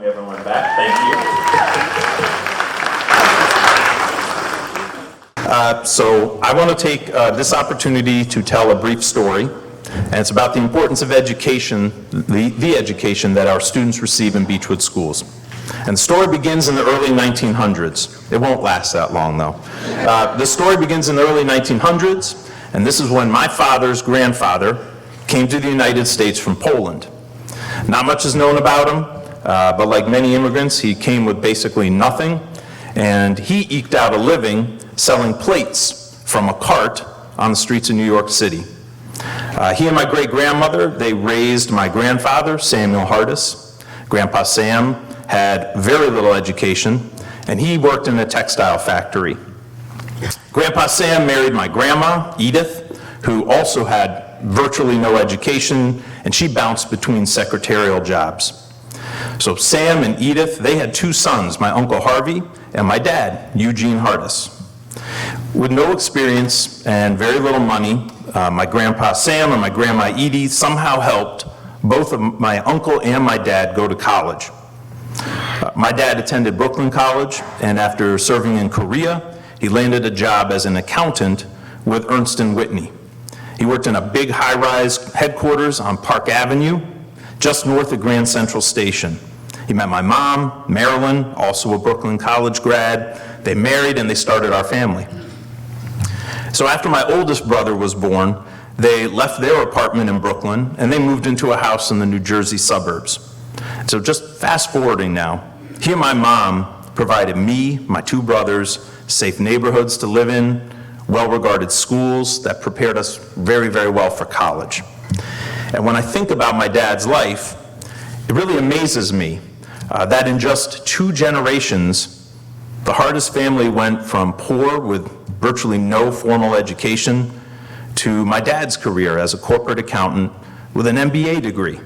welcome everyone back. Thank you. So I want to take this opportunity to tell a brief story, and it's about the importance of education, the education that our students receive in Beachwood schools. And the story begins in the early 1900s. It won't last that long, though. The story begins in the early 1900s, and this is when my father's grandfather came to the United States from Poland. Not much is known about him, but like many immigrants, he came with basically nothing, and he eked out a living selling plates from a cart on the streets of New York City. He and my great-grandmother, they raised my grandfather, Samuel Hardis. Grandpa Sam had very little education, and he worked in a textile factory. Grandpa Sam married my grandma, Edith, who also had virtually no education, and she bounced between secretarial jobs. So Sam and Edith, they had two sons, my Uncle Harvey and my dad, Eugene Hardis. With no experience and very little money, my Grandpa Sam and my Grandma Edie somehow helped both of my uncle and my dad go to college. My dad attended Brooklyn College, and after serving in Korea, he landed a job as an accountant with Ernst & Whitney. He worked in a big high-rise headquarters on Park Avenue, just north of Grand Central Station. He met my mom, Marilyn, also a Brooklyn College grad. They married and they started our family. So after my oldest brother was born, they left their apartment in Brooklyn and they moved into a house in the New Jersey suburbs. So just fast forwarding now, he and my mom provided me, my two brothers, safe neighborhoods to live in, well-regarded schools that prepared us very, very well for college. And when I think about my dad's life, it really amazes me that in just 2 generations, the Hardis family went from poor with virtually no formal education to my dad's career as a corporate accountant with an MBA degree.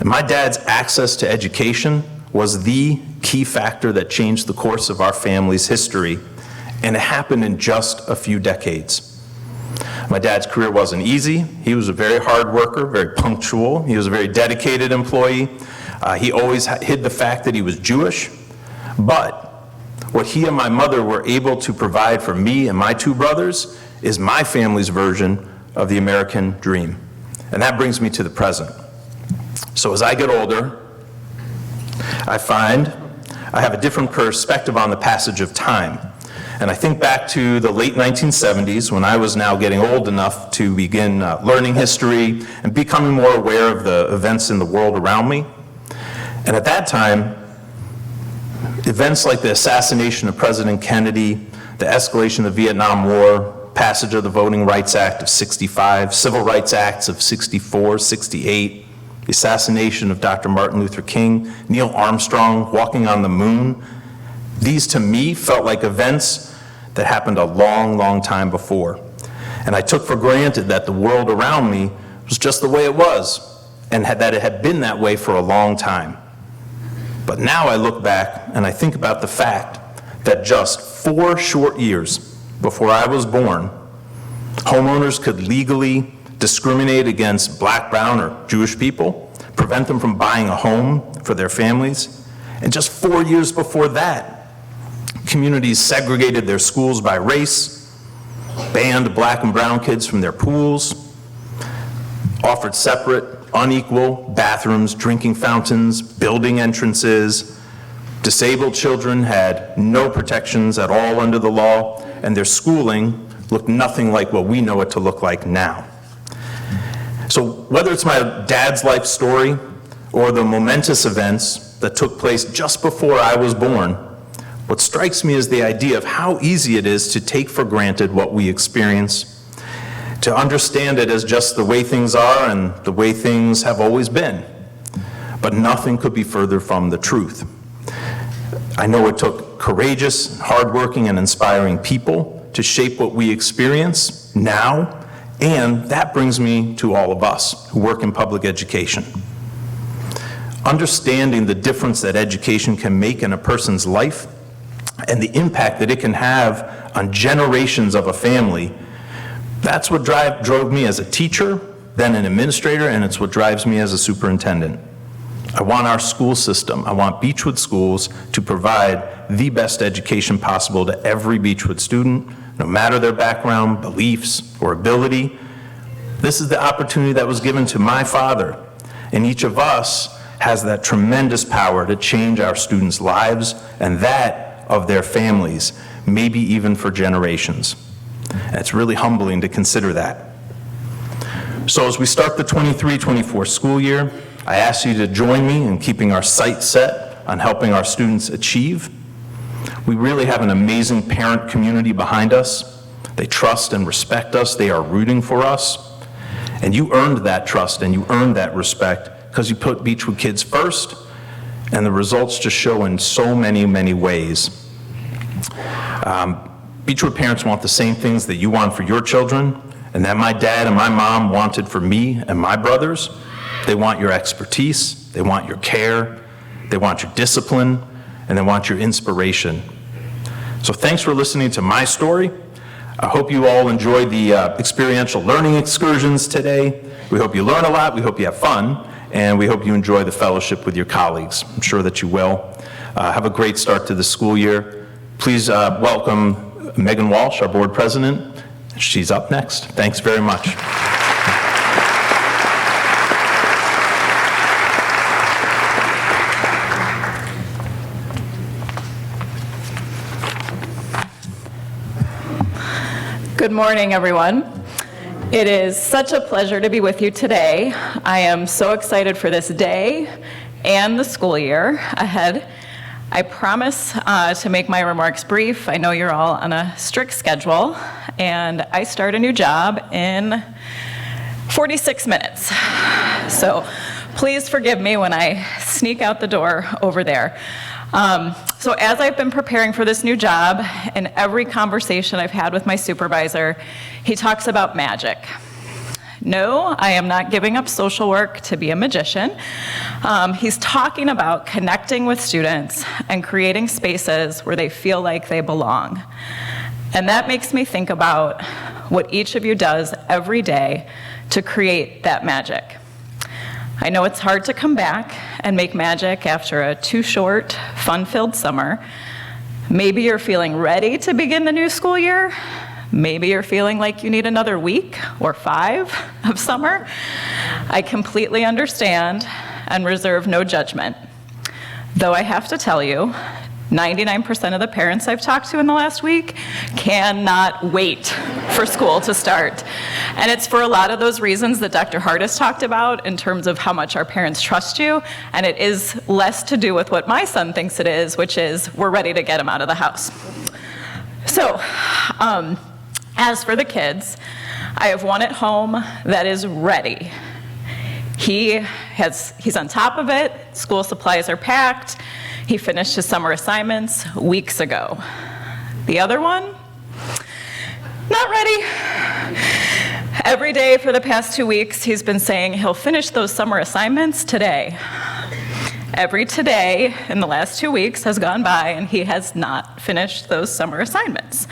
And my dad's access to education was the key factor that changed the course of our family's history, and it happened in just a few decades. My dad's career wasn't easy. He was a very hard worker, very punctual. He was a very dedicated employee. He always hid the fact that he was Jewish. But what he and my mother were able to provide for me and my 2 brothers is my family's version of the American dream. And that brings me to the present. So as I get older, I find I have a different perspective on the passage of time. And I think back to the late 1970s when I was now getting old enough to begin learning history and becoming more aware of the events in the world around me. And at that time, events like the assassination of President Kennedy, the escalation of the Vietnam War, passage of the Voting Rights Act of '65, Civil Rights Acts of '64, '68, the assassination of Dr. Martin Luther King, Neil Armstrong walking on the moon, these to me felt like events that happened a long, long time before. And I took for granted that the world around me was just the way it was, and that it had been that way for a long time. But now I look back and I think about the fact that just 4 short years before I was born, homeowners could legally discriminate against black, brown, or Jewish people, prevent them from buying a home for their families. And just 4 years before that, communities segregated their schools by race, banned black and brown kids from their pools, offered separate, unequal bathrooms, drinking fountains, building entrances. Disabled children had no protections at all under the law, and their schooling looked nothing like what we know it to look like now. So whether it's my dad's life story or the momentous events that took place just before I was born, what strikes me is the idea of how easy it is to take for granted what we experience, to understand it as just the way things are and the way things have always been. But nothing could be further from the truth. I know it took courageous, hardworking, and inspiring people to shape what we experience now, and that brings me to all of us who work in public education. Understanding the difference that education can make in a person's life and the impact that it can have on generations of a family, that's what drove me as a teacher, then an administrator, and it's what drives me as a superintendent. I want our school system, I want Beachwood schools to provide the best education possible to every Beachwood student, no matter their background, beliefs, or ability. This is the opportunity that was given to my father, and each of us has that tremendous power to change our students' lives and that of their families, maybe even for generations. And it's really humbling to consider that. So as we start the 23-24 school year, I ask you to join me in keeping our sights set on helping our students achieve. We really have an amazing parent community behind us. They trust and respect us. They are rooting for us. And you earned that trust and you earned that respect because you put Beachwood kids first, and the results just show in so many, many ways. Beachwood parents want the same things that you want for your children, and that my dad and my mom wanted for me and my brothers. They want your expertise, they want your care, they want your discipline, and they want your inspiration. So thanks for listening to my story. I hope you all enjoyed the experiential learning excursions today. We hope you learn a lot, we hope you have fun, and we hope you enjoy the fellowship with your colleagues. I'm sure that you will. Have a great start to the school year. Please welcome Megan Walsh, our board president. She's up next. Thanks very much. Good morning, everyone. It is such a pleasure to be with you today. I am so excited for this day and the school year ahead. I promise to make my remarks brief. I know you're all on a strict schedule, and I start a new job in 46 minutes. So please forgive me when I sneak out the door over there. So as I've been preparing for this new job, in every conversation I've had with my supervisor, he talks about magic. No, I am not giving up social work to be a magician. He's talking about connecting with students and creating spaces where they feel like they belong. And that makes me think about what each of you does every day to create that magic. I know it's hard to come back and make magic after a too short, fun-filled summer. Maybe you're feeling ready to begin the new school year. Maybe you're feeling like you need another week or 5 of summer. I completely understand and reserve no judgment. Though I have to tell you, 99% of the parents I've talked to in the last week cannot wait for school to start. And it's for a lot of those reasons that Dr. Hart has talked about in terms of how much our parents trust you, and it is less to do with what my son thinks it is, which is we're ready to get him out of the house. So, as for the kids, I have one at home that is ready. He's on top of it, school supplies are packed, he finished his summer assignments weeks ago. The other one, not ready. Every day for the past 2 weeks, he's been saying he'll finish those summer assignments today. Every today in the last 2 weeks has gone by and he has not finished those summer assignments.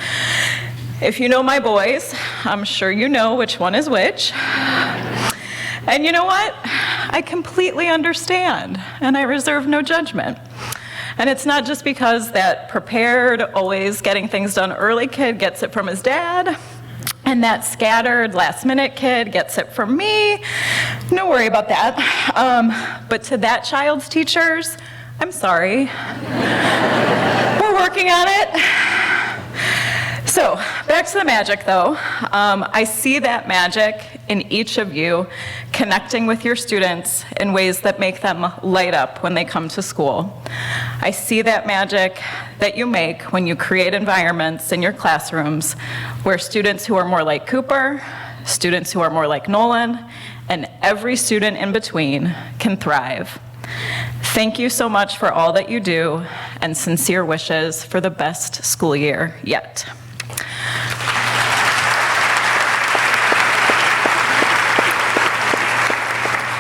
If you know my boys, I'm sure you know which one is which. And you know what? I completely understand, and I reserve no judgment. And it's not just because that prepared, always getting things done early kid gets it from his dad, and that scattered last-minute kid gets it from me. No worry about that. But to that child's teachers, I'm sorry. We're working on it. So, back to the magic though. I see that magic in each of you connecting with your students in ways that make them light up when they come to school. I see that magic that you make when you create environments in your classrooms where students who are more like Cooper, students who are more like Nolan, and every student in between can thrive. Thank you so much for all that you do, and sincere wishes for the best school year yet.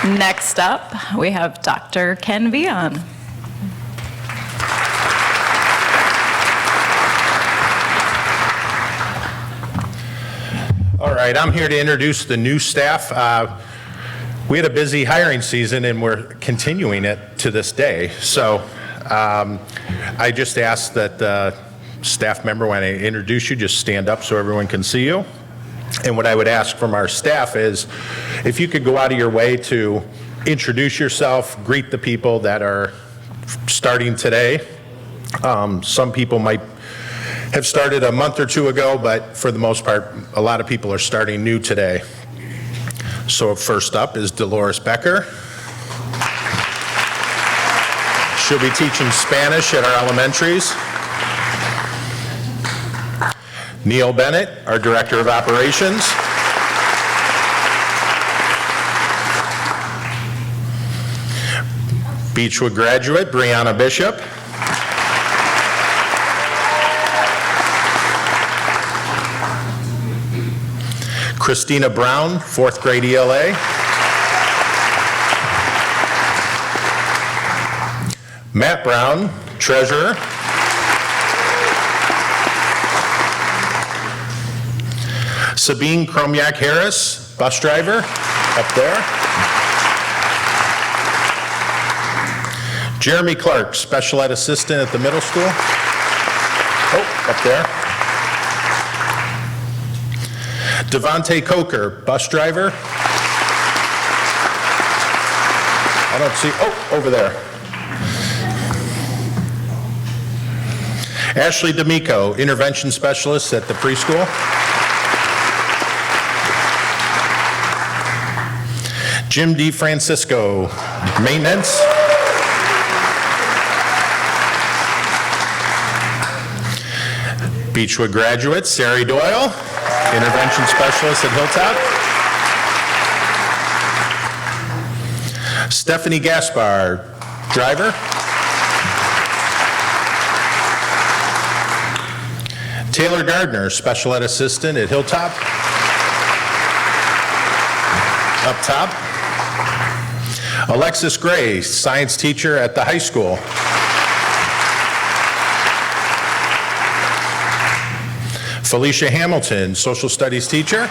Next up, we have Dr. Ken Vion. All right, I'm here to introduce the new staff. We had a busy hiring season and we're continuing it to this day. So I just ask that the staff member, when I introduce you, just stand up so everyone can see you. And what I would ask from our staff is if you could go out of your way to introduce yourself, greet the people that are starting today. Some people might have started a month or two ago, but for the most part, a lot of people are starting new today. So first up is Dolores Becker. She'll be teaching Spanish at our elementaries. Neil Bennett, our Director of Operations. Beachwood graduate, Brianna Bishop. Christina Brown, 4th grade ELA. Matt Brown, treasurer. Sabine Chromiak-Harris, bus driver, up there. Jeremy Clark, special ed assistant at the middle school. Oh, up there. Devontae Coker, bus driver. I don't see, oh, over there. Ashley D'Amico, intervention specialist at the preschool. Jim DeFrancisco, maintenance. Beachwood graduate, Sari Doyle, intervention specialist at Hilltop. Stephanie Gaspar, driver. Taylor Gardner, special ed assistant at Hilltop. Up top. Alexis Gray, science teacher at the high school. Felicia Hamilton, social studies teacher.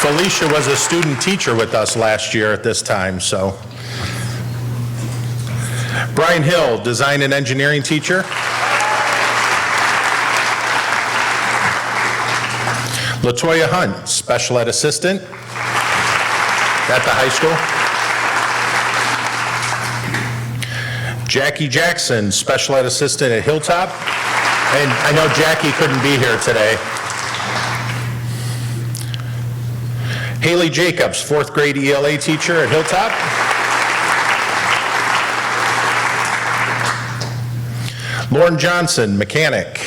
Felicia was a student teacher with us last year at this time, so. Brian Hill, design and engineering teacher. Latoya Hunt, special ed assistant at the high school. Jackie Jackson, special ed assistant at Hilltop. And I know Jackie couldn't be here today. Haley Jacobs, 4th grade ELA teacher at Hilltop. Lauren Johnson, mechanic.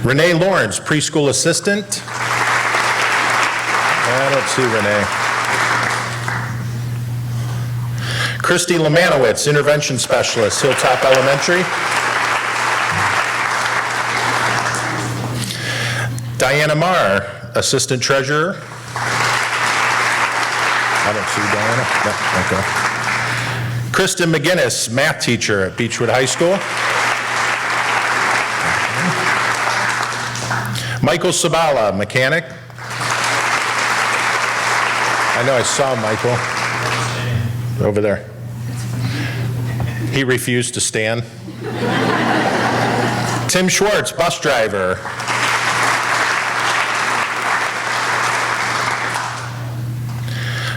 Renee Lawrence, preschool assistant. I don't see Renee. Christy Lemanowitz, intervention specialist, Hilltop Elementary. Diana Marr, assistant treasurer. I don't see Diana. No, okay. Kristen McGinnis, math teacher at Beachwood High School. Michael Sabala, mechanic. I know I saw Michael over there. He refused to stand. Tim Schwartz, bus driver.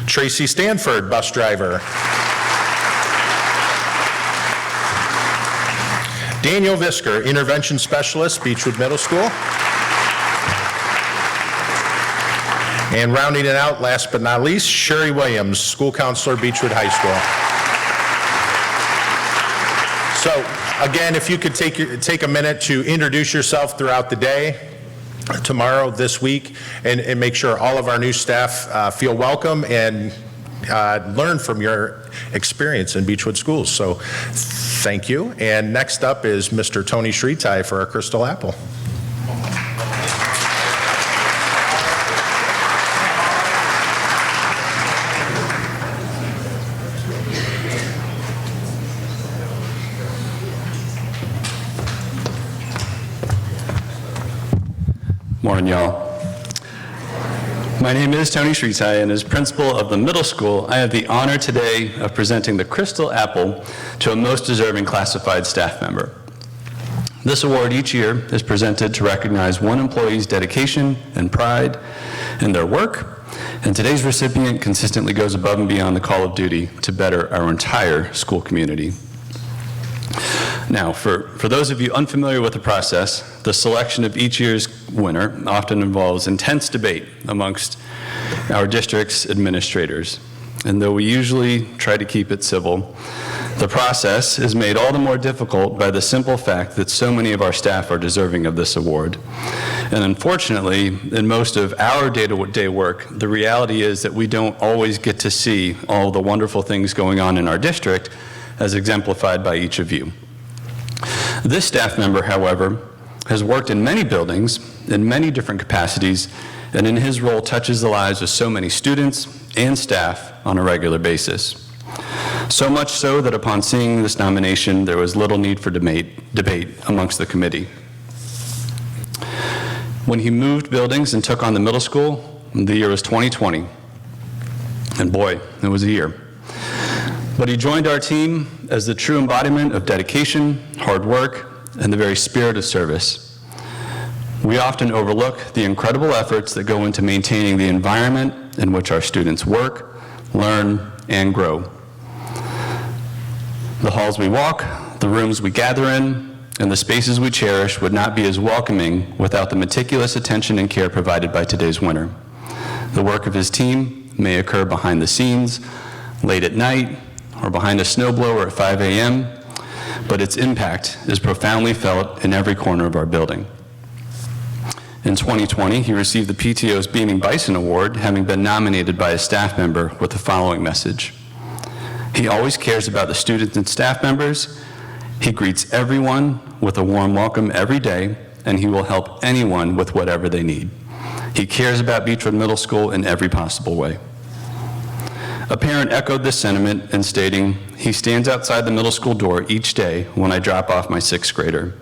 Tracy Stanford, bus driver. Daniel Visker, intervention specialist, Beachwood Middle School. And rounding it out, last but not least, Sherry Williams, school counselor, Beachwood High School. So again, if you could take a minute to introduce yourself throughout the day, tomorrow, this week, and make sure all of our new staff feel welcome and learn from your experience in Beachwood schools. So thank you. And next up is Mr. Tony Shritai for our Crystal Apple. Morning, y'all. My name is Tony Shritai, and as principal of the middle school, I have the honor today of presenting the Crystal Apple to a most deserving classified staff member. This award each year is presented to recognize one employee's dedication and pride in their work, and today's recipient consistently goes above and beyond the call of duty to better our entire school community. Now, for those of you unfamiliar with the process, the selection of each year's winner often involves intense debate amongst our district's administrators. And though we usually try to keep it civil, the process is made all the more difficult by the simple fact that so many of our staff are deserving of this award. And unfortunately, in most of our day-to-day work, the reality is that we don't always get to see all the wonderful things going on in our district as exemplified by each of you. This staff member, however, has worked in many buildings in many different capacities, and in his role touches the lives of so many students and staff on a regular basis. So much so that upon seeing this nomination, there was little need for debate amongst the committee. When he moved buildings and took on the middle school, the year was 2020. And boy, it was a year. But he joined our team as the true embodiment of dedication, hard work, and the very spirit of service. We often overlook the incredible efforts that go into maintaining the environment in which our students work, learn, and grow. The halls we walk, the rooms we gather in, and the spaces we cherish would not be as welcoming without the meticulous attention and care provided by today's winner. The work of his team may occur behind the scenes, late at night, or behind a snowblower at 5 a.m., but its impact is profoundly felt in every corner of our building. In 2020, he received the PTO's Beaming Bison Award, having been nominated by a staff member with the following message. He always cares about the students and staff members. He greets everyone with a warm welcome every day, and he will help anyone with whatever they need. He cares about Beachwood Middle School in every possible way. A parent echoed this sentiment in stating, he stands outside the middle school door each day when I drop off my sixth grader.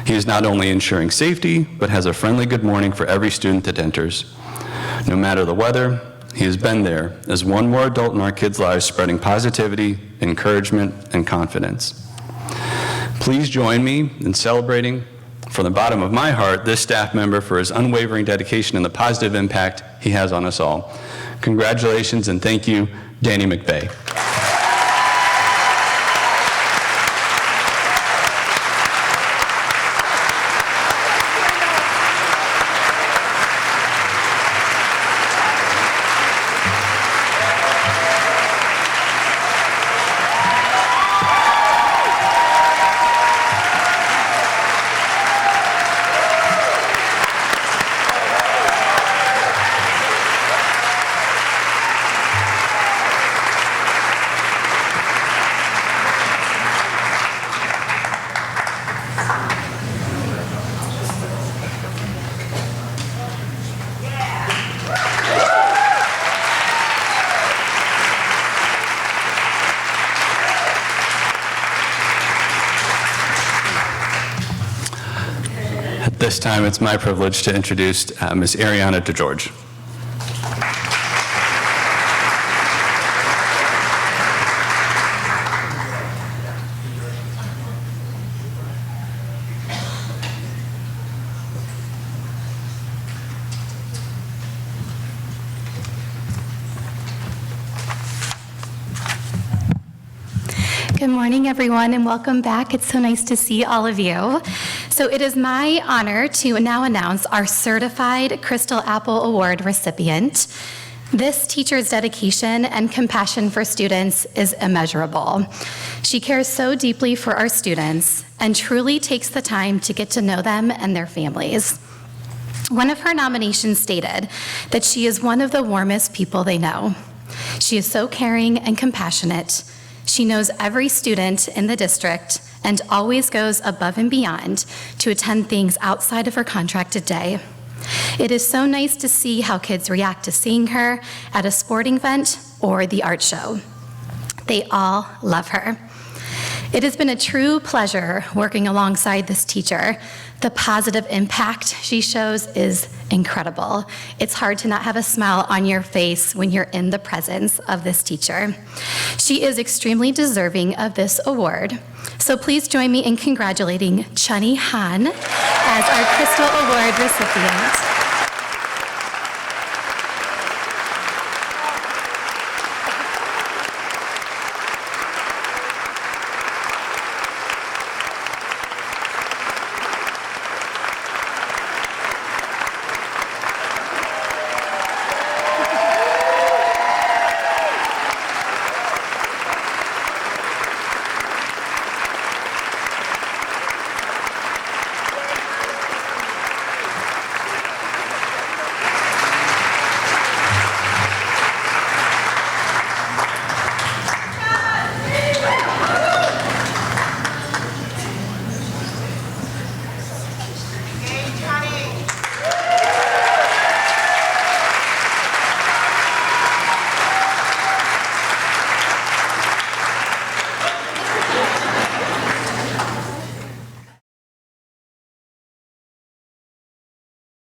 He is not only ensuring safety, but has a friendly good morning for every student that enters. No matter the weather, he has been there as one more adult in our kids' lives, spreading positivity, encouragement, and confidence. Please join me in celebrating from the bottom of my heart this staff member for his unwavering dedication and the positive impact he has on us all. Congratulations and thank you, Danny McVeigh. This time, it's my privilege to introduce Ms. Ariana DeGeorge. Good morning, everyone, and welcome back. It's so nice to see all of you. So it is my honor to now announce our Certified Crystal Apple Award recipient. This teacher's dedication and compassion for students is immeasurable. She cares so deeply for our students and truly takes the time to get to know them and their families. One of her nominations stated that she is one of the warmest people they know. She is so caring and compassionate. She knows every student in the district and always goes above and beyond to attend things outside of her contracted day. It is so nice to see how kids react to seeing her at a sporting event or the art show. They all love her. It has been a true pleasure working alongside this teacher. The positive impact she shows is incredible. It's hard to not have a smile on your face when you're in the presence of this teacher. She is extremely deserving of this award. So please join me in congratulating Chunny Han as our Crystal Award recipient.